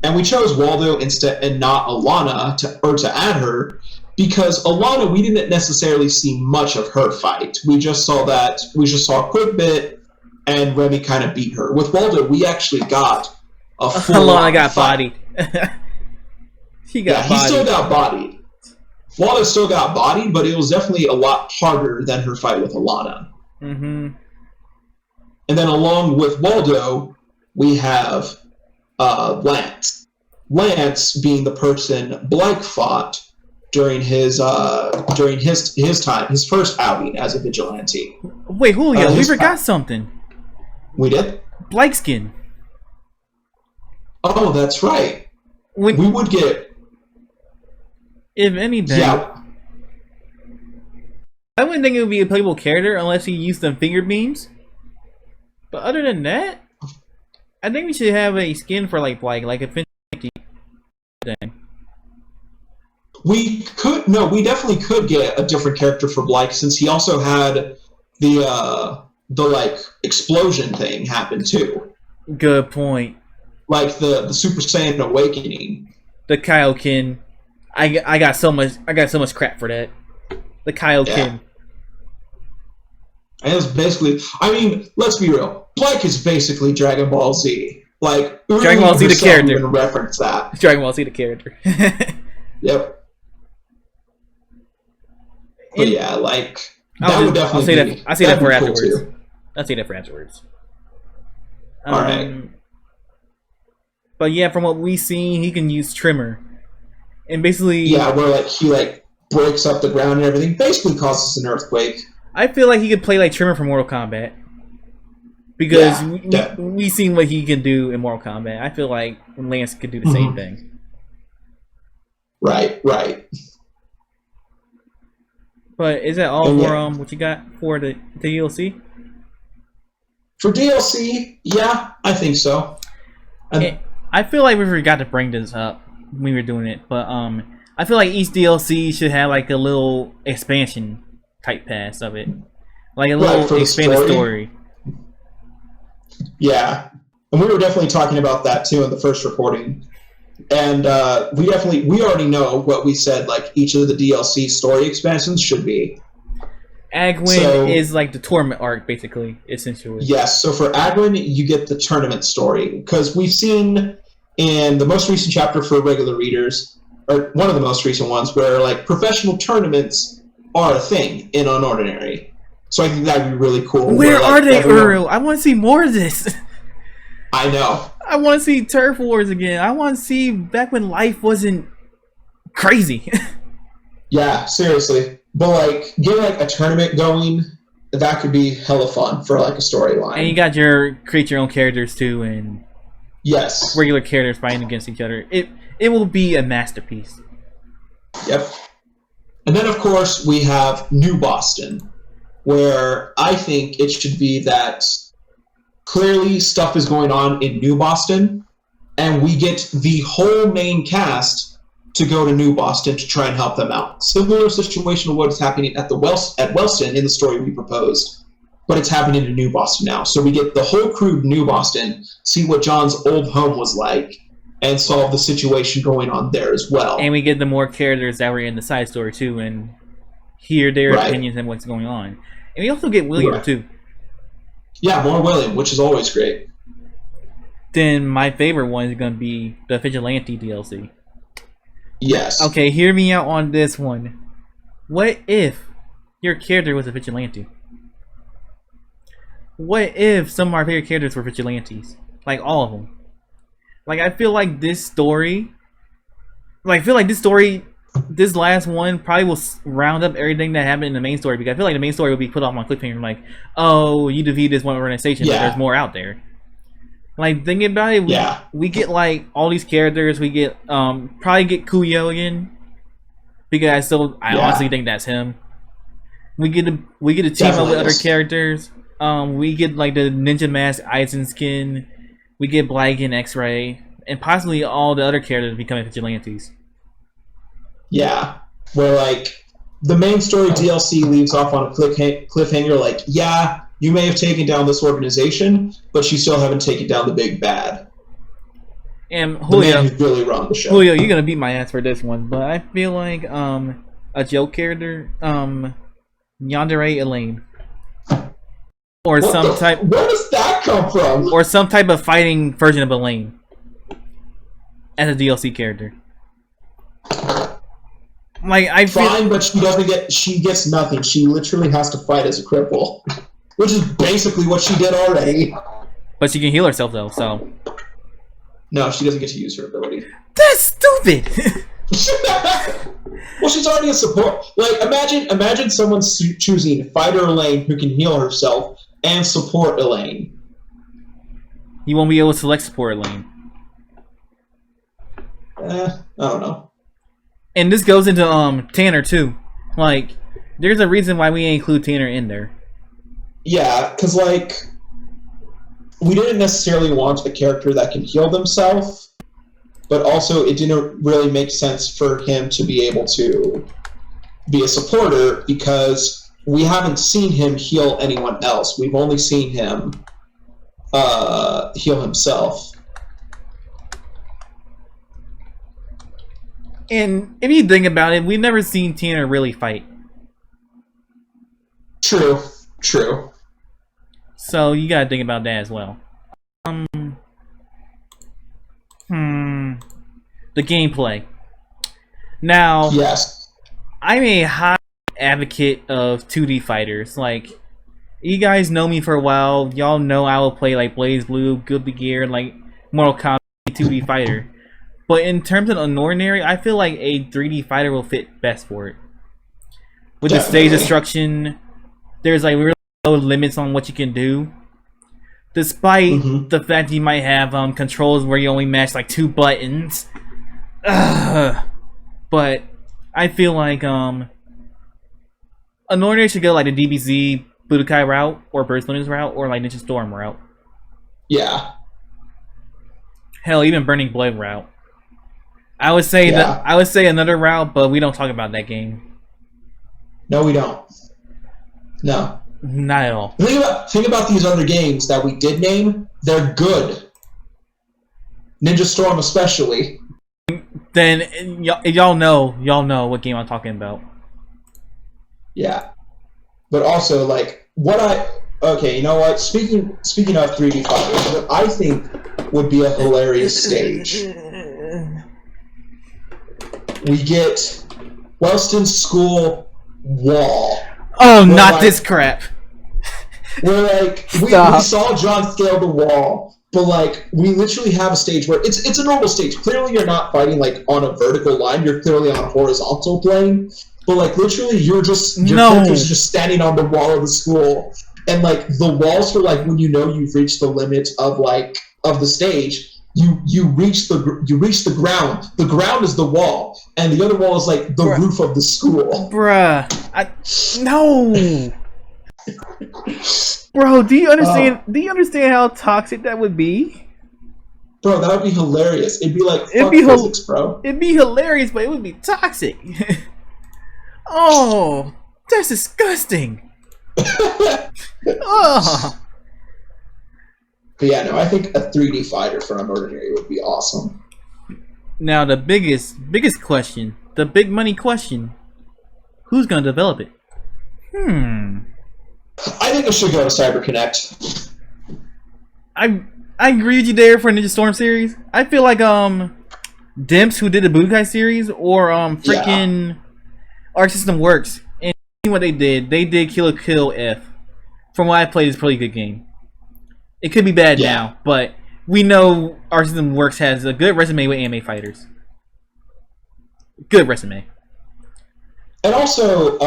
And we chose Waldo instead and not Alana to add her because Alana, we didn't necessarily see much of her fight. We just saw a quick bit, and Remy kind of beat her. With Waldo, we actually got a full Alana got fight. bodied. He got bodied. He still got bodied. Waldo still got bodied, but it was definitely a lot harder than her fight with Alana. Mm-hmm. And then along with Waldo, we have Lance. Lance being the person Blake fought during his time, his first outing as a vigilante. Wait, Julio, we forgot something. We did? Blikeskin. Oh, that's right. We would get... If anything... Yeah. I wouldn't think it would be a playable character unless he used some finger beams. But other than that, I think we should have a skin for like a Finch thing. We definitely could get a different character for Blake since he also had the like explosion thing happen too. Good point. Like the Super Saiyan Awakening. The Kaioken. I got so much crap for that. The Kaioken. Yeah. And it's basically, I mean, let's be real. Blake is basically Dragon Ball Z. Like Dragon Ball Z the character. Even reference that. Dragon Ball Z the character. Yep. But yeah, like that would definitely I'll say that for cool afterwards. Too. I'll say that for afterwards. All right. But yeah, from what we've seen, he can use Trimmer, and basically where like he like breaks up the ground and everything, basically causes an earthquake. I feel like he could play like Trimmer from Mortal Kombat because we've seen what he can do in Mortal Kombat. I feel like Lance could do the same thing. Right. But is that all for what you got for the DLC? For DLC, yeah, I think so. I feel like we forgot to bring this up when we were doing it, but I feel like each DLC should have like a little expansion type pass of it, like a little expanded story. Yeah, and we were definitely talking about that too in the first recording. And we already know what we said, like each of the DLC story expansions should be. Agwin is like the tournament arc, basically, essentially. Yes, so for Agwin, you get the tournament story. Because we've seen in the most recent chapter for regular readers, or one of the most recent ones, where like professional tournaments are a thing in UnOrdinary. So I think that'd be really cool. Where are they, Uru? I want to see more of this. I know. I want to see Turf Wars again. I want to see back when life wasn't crazy. Yeah, seriously. But like, get like a tournament going, that could be hella fun for like a storyline. And you got create your own characters too, and yes, regular characters fighting against each other. It will be a masterpiece. Yep. And then of course we have New Boston, where I think it should be that clearly stuff is going on in New Boston, and we get the whole main cast to go to New Boston to try and help them out. Similar situation to what is happening at Wellston in the story we proposed, but it's happening in New Boston now. So we get the whole crew to New Boston, see what John's old home was like, and solve the situation going on there as well. And we get the more characters that were in the side story too, and hear their opinions and what's going on. And we also get William too. Yeah, more William, which is always great. Then my favorite one is going to be the Vigilante DLC. Yes. Okay, hear me out on this one. What if your character was a vigilante? What if some of our favorite characters were vigilantes? Like all of them. Like I feel like this story, this last one probably will round up everything that happened in the main story, because I feel like the main story will be put off on cliffhanger, like, oh, you defeated this one organization, but there's more out there. Like thinking about it, Yeah. we get like all these characters. We get probably get Kuyo again because I honestly Yeah. think that's him. We get a team up Definitely with other is. characters. We get like the Ninja Mask Aizen skin. We get Black and X-Ray, and possibly all the other characters becoming vigilantes. Yeah. Where like the main story DLC leaves off on a cliffhanger. Like, yeah, you may have taken down this organization, but you still haven't taken down the big bad. And The man who's really run the show. Julio, you're gonna beat my ass for this one, but I feel like a joke character, Yandere Elaine, or some type. Where does that come from? Or some type of fighting version of Elaine as a DLC character. Like I feel, Fine, but she doesn't get. She gets nothing. She literally has to fight as a cripple, which is basically what she did already. but she can heal herself though, so. No, she doesn't get to use her ability. That's stupid. Well, she's already a support. Like, imagine someone choosing fighter Elaine who can heal herself and support Elaine. You won't be able to select support Elaine. I don't know. And this goes into Tanner too. Like, there's a reason why we include Tanner in there. Yeah, because like we didn't necessarily want a character that can heal themselves, but also it didn't really make sense for him to be able to be a supporter because we haven't seen him heal anyone else. We've only seen him heal himself. And if you think about it, we've never seen Tanner really fight. True. So you gotta think about that as well. The gameplay. Now, Yes. I'm a high advocate of 2D fighters. Like, you guys know me for a while. Y'all know I will play like Blaze Blue, Guilty Gear, like Mortal Kombat 2D fighter. But in terms of UnOrdinary, I feel like a 3D fighter will fit best for it. With the stage destruction, there's like really no limits on what you can do. Despite the fact you might have controls where you only mash like 2 buttons. But I feel like UnOrdinary should go like the DBZ Budokai route or Burst Limits route or like Ninja Storm route. Yeah. Hell, even Burning Blood route. I would say another route, but we don't talk about that game. No, we don't. No. Not at all. Think about these other games that we did name. They're good. Ninja Storm especially. Then y'all know what game I'm talking about. Yeah. But also, like, okay, you know what? Speaking of 3D fighters, what I think would be a hilarious stage. We get Wellston School Wall. Oh, not this crap. Where, like, we saw John scale the wall, but, like, we literally have a stage where it's a normal stage. Clearly, you're not fighting, like, on a vertical line. You're clearly on a horizontal plane. But, like, literally, your character's just standing on the wall of the school. And, like, the walls for, like, when you know you've reached the limit of, like, of the stage, you reach the ground. The ground is the wall. And the other wall is, like, the roof of the school. Bruh. No! Bro, do you understand how toxic that would be? Bro, that would be hilarious. It'd be like physics, bro. It'd be hilarious, but it would be toxic. Oh, that's disgusting. Oh. But yeah, no, I think a 3D fighter for UnOrdinary would be awesome. Now the biggest question, the big money question: who's gonna develop it? I think it should go to CyberConnect. I agree with you there for Ninja Storm series. I feel like Dimps, who did the Budokai series, or freaking Arc System Works, and what they did Kill la Kill F. From what I played, it's a pretty good game. It could be bad now, but we know Arc System Works has a good resume with anime fighters. Good resume. And also,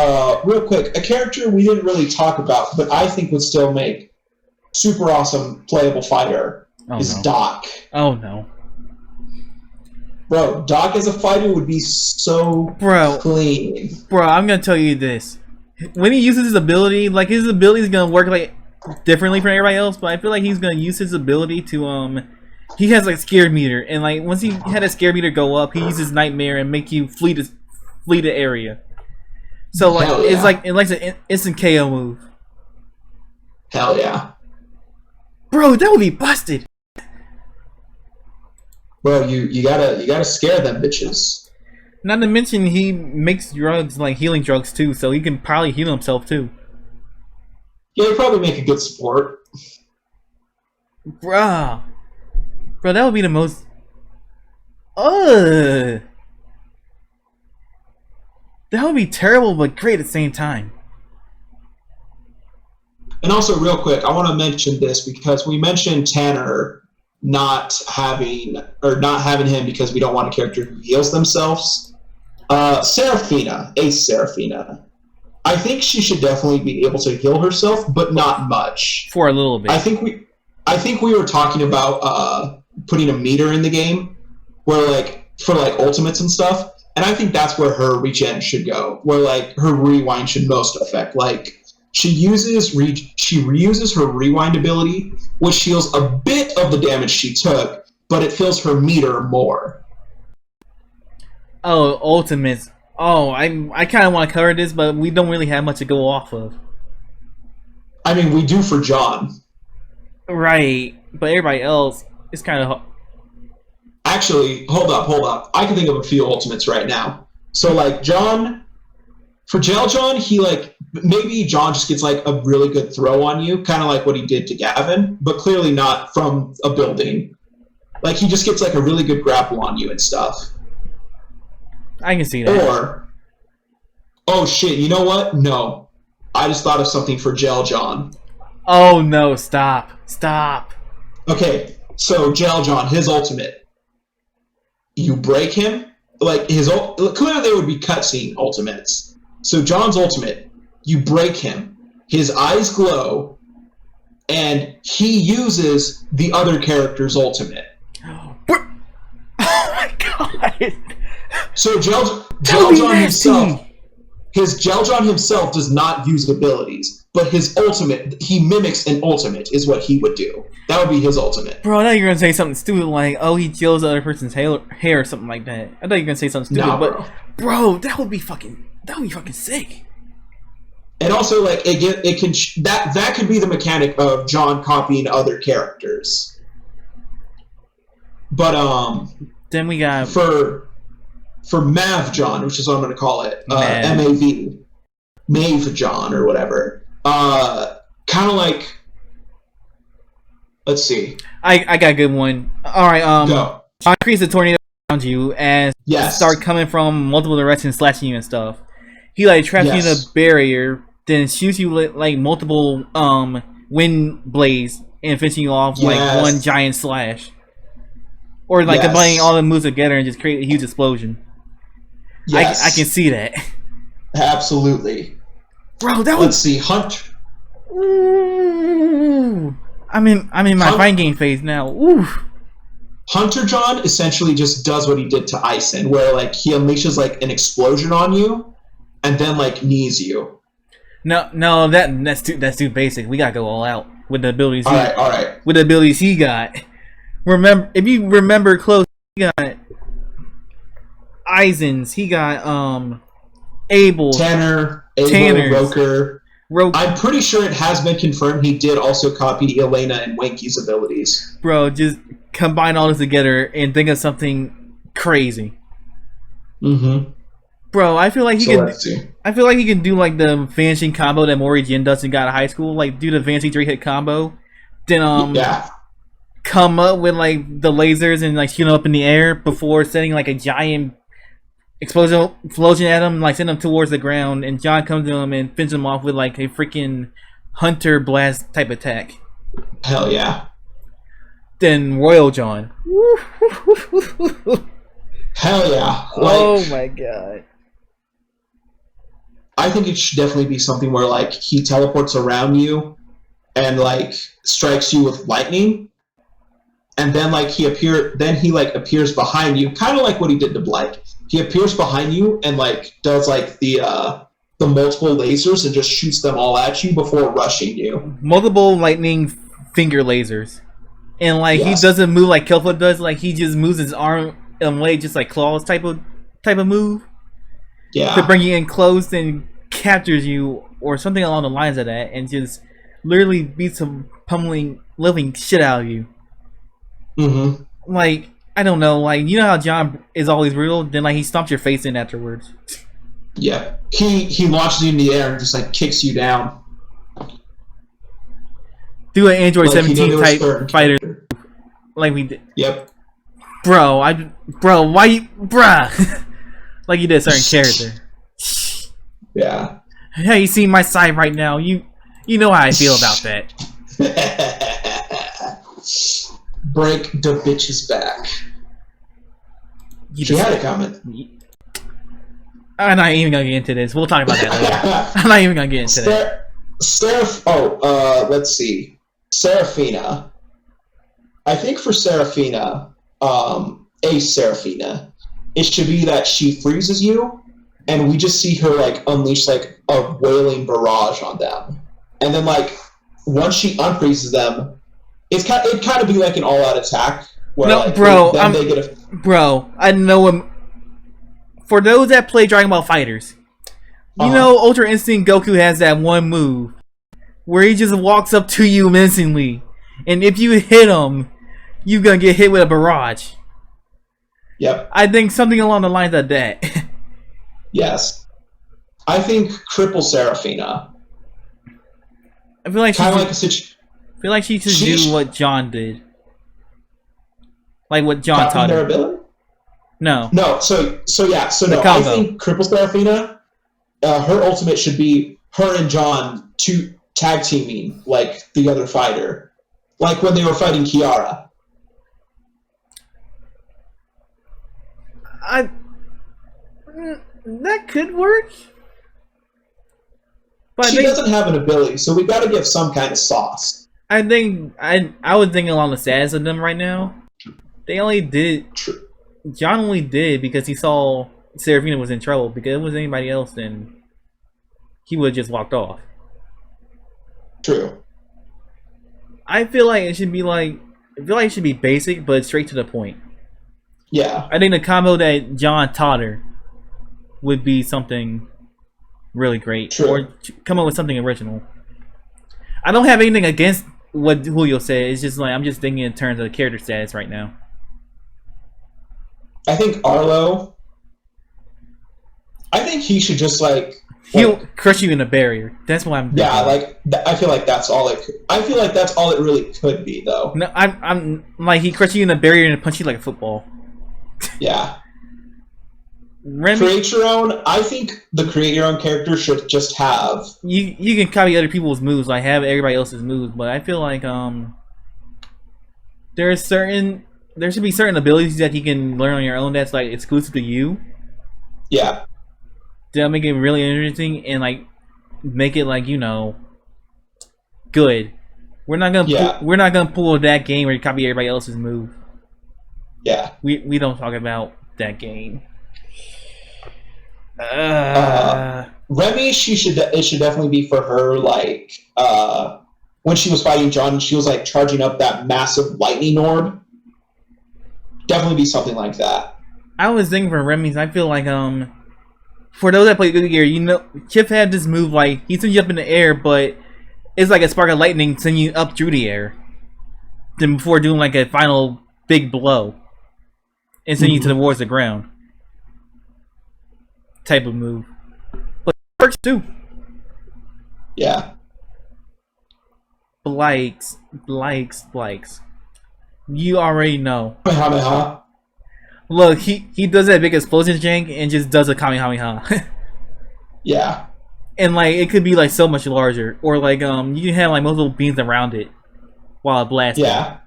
real quick, a character we didn't really talk about, but I think would still make super awesome playable fighter, Oh is no. Doc. Oh no. Bro, Doc as a fighter would be so clean. Bro, I'm gonna tell you this. When he uses his ability, like his ability is gonna work like differently from everybody else, but I feel like he's gonna use his ability to he has like scare meter, and like once he had a scare meter go up, he uses nightmare and make you flee the area. So like it's like an instant KO move. Hell yeah. Bro, that would be busted. Bro, you gotta scare them bitches. Not to mention he makes drugs like healing drugs too, so he can probably heal himself too. Yeah, he'd probably make a good support. Bro, that would be the most. That would be terrible, but great at the same time. And also, real quick, I want to mention this because we mentioned Tanner not having him because we don't want a character who heals themselves. Seraphina, Ace Seraphina. I think she should definitely be able to heal herself, but not much. For a little bit. I think we were talking about putting a meter in the game, where like for like ultimates and stuff, and I think that's where her regen should go, where like her rewind should most affect. Like she reuses her rewind ability, which heals a bit of the damage she took, but it fills her meter more. Oh, ultimates. Oh, I kind of want to cover this, but we don't really have much to go off of. I mean, we do for John. Right, but everybody else is kind of... Actually, hold up. I can think of a few ultimates right now. So, like, John... For Jail John, he, like... Maybe John just gets, like, a really good throw on you, kind of like what he did to Gavin, but clearly not from a building. Like, he just gets, like, a really good grapple on you and stuff. I can see that. Or... Oh, shit, you know what? No. I just thought of something for Jail John. Oh, no, stop. Okay, so Jail John, his ultimate. You break him, like his clearly there would be cutscene ultimates. So John's ultimate, you break him, his eyes glow, and he uses the other character's ultimate. Oh my god! So Jail John himself, his Jail John himself does not use abilities, but his ultimate, he mimics an ultimate, is what he would do. That would be his ultimate. Bro, I thought you were gonna say something stupid like, oh, he gels the other person's hair or something like that. I thought you were gonna say something stupid, but bro, that would be fucking sick. And also, like, it can that could be the mechanic of John copying other characters. But then we got for Mav John, which is what I'm going to call it, MAV, Mave John or whatever. Kind of like, let's see. I got a good one. All right, go. John creates a tornado around you and start coming from multiple directions, slashing you and stuff. He like traps you in a barrier, then shoots you like multiple wind blades and finishing you off like one giant slash. Or like combining all the moves together and just create a huge explosion. Yes. I can see that. Absolutely. Bro, that Let's see, Hunter. Ooh. I'm in my fighting game phase now. Ooh. Hunter John essentially just does what he did to Ison, where like he unleashes like an explosion on you and then like knees you. No, that's too basic. We gotta go all out with the abilities. All right. With the abilities he got. If you remember close, he got Isons. He got Abel, Tanner, Roker. I'm pretty sure it has been confirmed he did also copy Elena and Wanky's abilities. Bro, just combine all this together and think of something crazy. Mm-hmm. Bro, I feel like he can. I feel like he can do like the vanishing combo that Mori Jin does in God of High School. Like do the vanishing 3-hit combo, then come up with like the lasers and like shoot them up in the air before setting like a giant explosion at him, like send him towards the ground, and John comes to him and finishes him off with like a freaking Hunter Blast type attack. Hell yeah. Then Royal John. Hell yeah. Oh my god. I think it should definitely be something where like he teleports around you and like strikes you with lightning. and then like he appears behind you, kind of like what he did to Blake. He appears behind you and like does like the multiple lasers and just shoots them all at you before rushing you. Multiple lightning finger lasers, and like he doesn't move like Killfoot does. Like he just moves his arm and leg, just like claws type of move. Yeah. To bring you in close and captures you or something along the lines of that, and just literally beats some pummeling living shit out of you. Mm-hmm. Like, I don't know, like, you know how John is always brutal? Then like he stomps your face in afterwards. Yeah. He launches you in the air and just like kicks you down. Do an Android like 17 type fighter like we did. Yep. Bro, why you bruh like you did a certain character. Yeah. Hey, you see my side right now. You know how I feel about that. Break the bitch's back. She had a comment. I'm not even gonna get into this. We'll talk about that later. I'm not even gonna get into that. Let's see. Seraphina. I think for Seraphina, Seraphina, it should be that she freezes you, and we just see her like unleash like a wailing barrage on them, and then like once she unfreezes them, it kind of be like an all-out attack. Where, no, like, bro, they get bro, I know him. For those that play Dragon Ball Fighters, you know Ultra Instinct Goku has that one move where he just walks up to you menacingly, and if you hit him, you're gonna get hit with a barrage. Yep. I think something along the lines of that. Yes. I think Cripple Seraphina. I feel like kind of like I feel like she should do what John did. Like what John taught her. Ability? No. No, so no. I think Cripple Seraphina, her ultimate should be her and John tag teaming like the other fighter. Like when they were fighting Kiara. That could work. But she doesn't have an ability, so we gotta give some kind of sauce. I think I was thinking along the status of them right now. They only did John only did because he saw Seraphina was in trouble. Because if it was anybody else, then he would have just walked off. True. I feel like it should be basic but straight to the point. Yeah. I think the combo that John taught her would be something really great. True. Or come up with something original. I don't have anything against what Julio said. It's just like I'm just thinking in terms of the character status right now. I think Arlo. I think he should just he'll crush you in a barrier. That's what I'm thinking. Yeah, I feel like that's all it. I feel like that's all it really could be, though. No, I'm like he crushes you in a barrier and punch you like a football. Yeah. Remy, create your own. I think the create your own character should just have. You can copy other people's moves, like have everybody else's moves, but I feel like there should be certain abilities that you can learn on your own that's like exclusive to you. Yeah. That'll make it really interesting and like make it like good. We're not gonna pull that game where you copy everybody else's move. Yeah. We don't talk about that game. Remy, it should definitely be for her. Like when she was fighting John, she was like charging up that massive lightning orb. Definitely be something like that. I was thinking for Remy's. I feel like for those that play Good Gear, Chip had this move like he sends you up in the air, but it's like a spark of lightning sending you up through the air. Then before doing like a final big blow and sending you towards the ground. Type of move. But it works too. Yeah. Blikes. You already know. Kamehameha. Look, he does that big explosion jank and just does a Kamehameha. Yeah. And like it could be like so much larger. Or like you can have like multiple beams around it while it blasts. Yeah.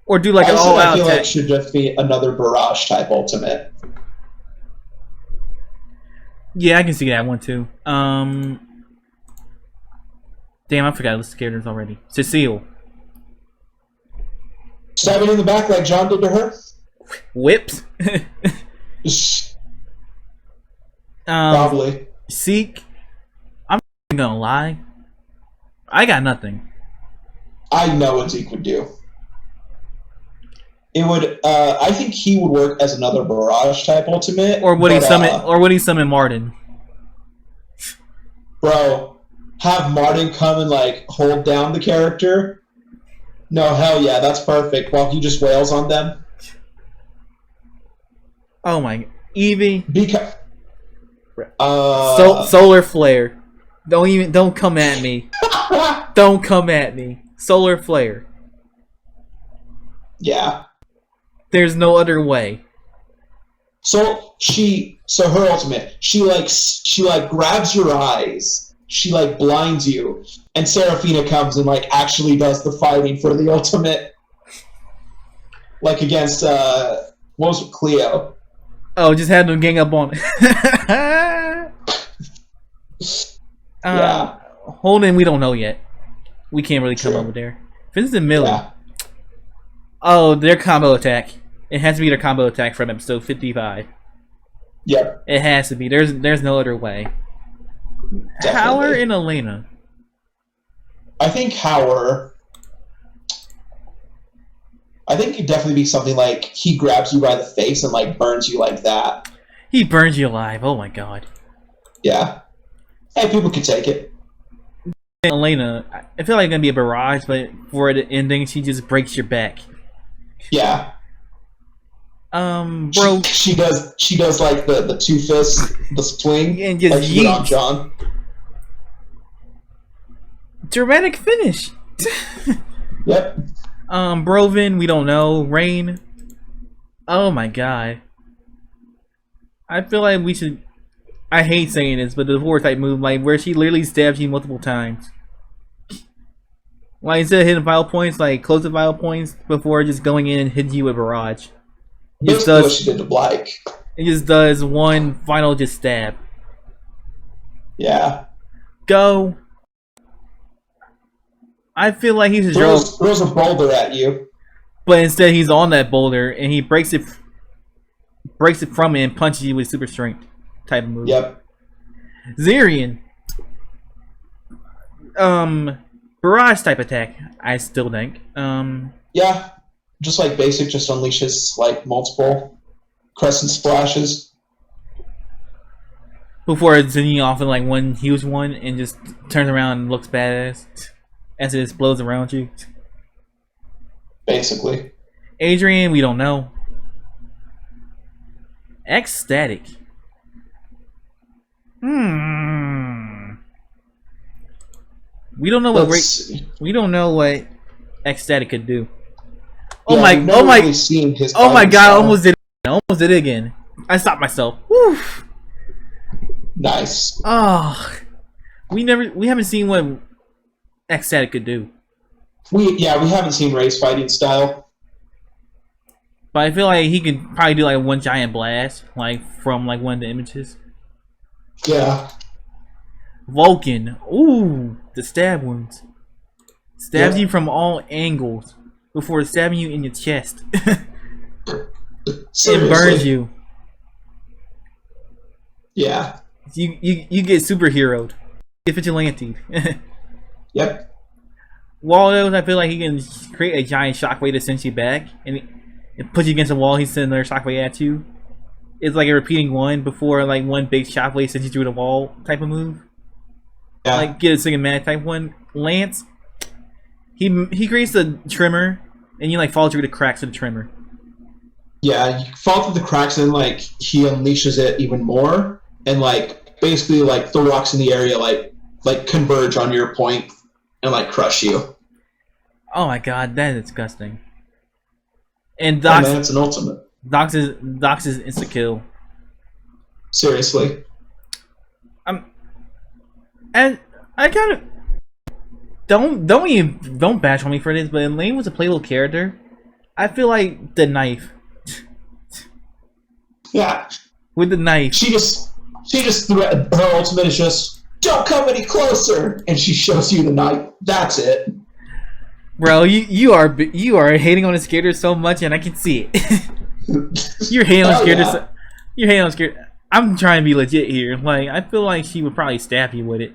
Or do like an all out I feel attack. like it should just be another barrage type ultimate. Yeah, I can see that one too. Damn, I forgot the characters already. Cecile. Stabbing in the back like John did to her? Whipped. Probably. Seek. I'm not gonna lie. I got nothing. I know what Zeke would do. It would. I think he would work as another barrage type ultimate. Or would he summon? Or would he summon Martin? Bro, have Martin come and like hold down the character. No, hell yeah, that's perfect. While he just wails on them. Oh my, Eevee. Because. Solar flare. Don't come at me. Don't come at me. Solar flare. Yeah. There's no other way. So her ultimate, she grabs your eyes, she like blinds you, and Seraphina comes and like actually does the fighting for the ultimate. Like against what was it, Cleo? Oh, just had them gang up on it. Yeah. Holden, we don't know yet. We can't really come over there. Vincent Miller. Yeah. Oh, their combo attack. It has to be their combo attack from episode 55. Yep. It has to be. There's no other way. Definitely. Howler and Elena. I think Howler. I think it'd definitely be something like he grabs you by the face and like burns you like that. He burns you alive. Oh my god. Yeah. Hey, people could take it. Elena, I feel like it's gonna be a barrage, but for the ending, she just breaks your back. Yeah. Bro. She does like the two fists, the swing, and just like she did on John. Dramatic finish. Yep. Broven, we don't know. Rain. Oh my god. I feel like we should. I hate saying this, but the horror type move, like where she literally stabs you multiple times. Like instead of hitting vital points, like close the vital points before just going in and hitting you with barrage. Basically what she did to Blake. It just does one final just stab. Yeah. Go. I feel like he's throws a boulder at you. But instead he's on that boulder and he breaks it from it and punches you with super strength type of move. Yep. Zirian. Barrage type attack, I still think. Yeah. Just like basic, just unleashes like multiple crescent splashes. Before it's sending off in like one huge one and just turns around and looks badass as it explodes around you. Basically. Adrian, we don't know. Ecstatic. We don't know what Ecstatic could do. Oh my god, almost did it again. I stopped myself. Woo. Nice. Oh. We haven't seen what Ecstatic could do. We haven't seen race fighting style. But I feel like he could probably do like one giant blast, like from like one of the images. Yeah. Vulcan. Ooh, the stab wounds. Stabs you from all angles before stabbing you in your chest. It burns you. Yeah. You get superheroed. Get vigilante. Yep. Waldos, I feel like he can create a giant shockwave to send you back, and it puts you against a wall. He's sending another shockwave at you. It's like a repeating one before like one big shockwave sends you through the wall type of move. Yeah. Like get a second man type one. Lance, he creates a trimmer, and you like fall through the cracks of the trimmer. Yeah, you fall through the cracks and like he unleashes it even more, and like basically like the rocks in the area like converge on your point and like crush you. Oh my god, that is disgusting. And Dox, it's an ultimate. Dox is insta kill. Seriously. And I kind of don't bash on me for this, but Elaine was a playable character. I feel like the knife. Yeah. With the knife. She just threatened. Her ultimate is just don't come any closer, and she shows you the knife. That's it. Bro, you are hating on the skater so much, and I can see it. You're hating on skater. Yeah. You're hating on skater. I'm trying to be legit here. Like, I feel like she would probably stab you with it.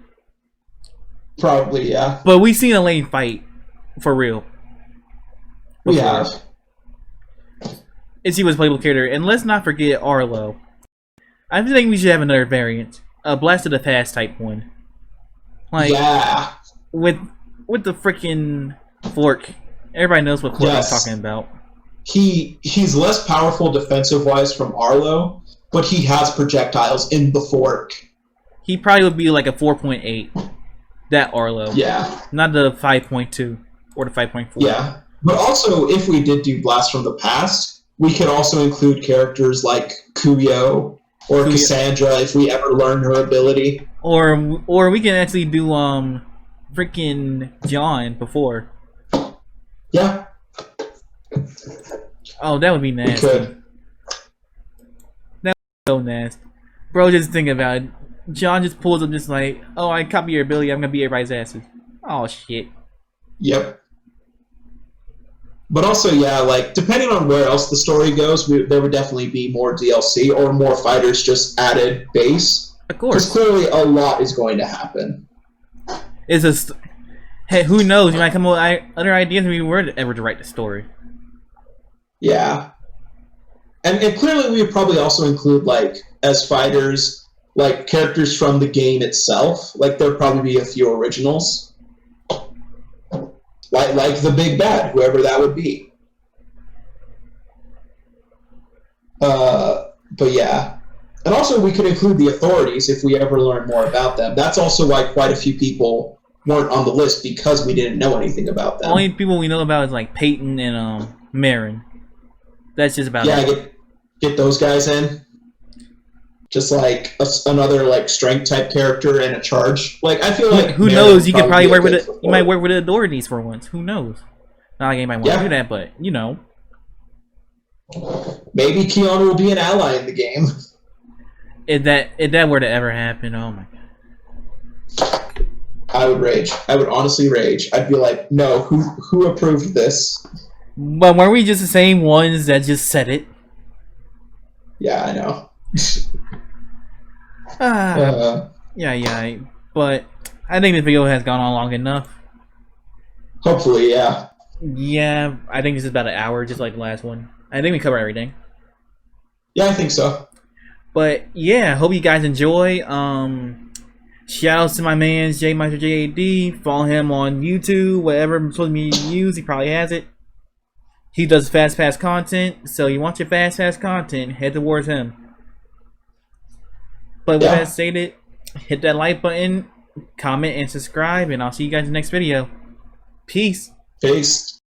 Probably, yeah. But we've seen Elaine fight for real. We Before. have. And she was a playable character. And let's not forget Arlo. I think we should have another variant, a blast of the past type one. Like, yeah. with the freaking fork. Everybody knows what fork I'm talking about. He's less powerful defensive wise from Arlo, but he has projectiles in the fork. He probably would be like a 4.8. That Arlo. Yeah. Not the 5.2 or the 5.4. Yeah. But also, if we did do Blast from the Past, we could also include characters like Kuyo or Cassandra if we ever learn her ability. Or we can actually do freaking John before. Yeah. Oh, that would be nasty. We could. That would be so nasty. Bro, just think about it. John just pulls up just like, oh, I copy your ability, I'm gonna beat everybody's asses. Oh, shit. Yep. But also, yeah, like, depending on where else the story goes, there would definitely be more DLC or more fighters just added base. Of course. Because clearly a lot is going to happen. It's just, hey, who knows? You might come up with other ideas if we were to ever to write the story. Yeah. And clearly we would probably also include, like, as fighters, like, characters from the game itself. Like, there'd probably be a few originals. Like the big bad, whoever that would be. But yeah. And also we could include the authorities if we ever learn more about them. That's also why quite a few people weren't on the list, because we didn't know anything about them. Only people we know about is like Peyton and Marin. That's just about it. Yeah, get those guys in. Just like another like strength type character and a charge. Like I feel like who knows? You could probably work with it. You might work with the authorities for once. Who knows? Not like anybody want to do that, but you know. Maybe Keanu will be an ally in the game. If that were to ever happen, oh my god. I would rage. I would honestly rage. I'd be like, no, who approved this? But weren't we just the same ones that just said it? Yeah, I know. Yeah. But I think this video has gone on long enough. Hopefully, yeah. Yeah, I think this is about an hour, just like the last one. I think we covered everything. Yeah, I think so. But yeah, hope you guys enjoy. Shout outs to my man JD. Follow him on YouTube, whatever social media you use, he probably has it. He does fast content, so you want your fast content, head towards him. But with that stated, hit that like button, comment, and subscribe, and I'll see you guys in the next video. Peace. Peace.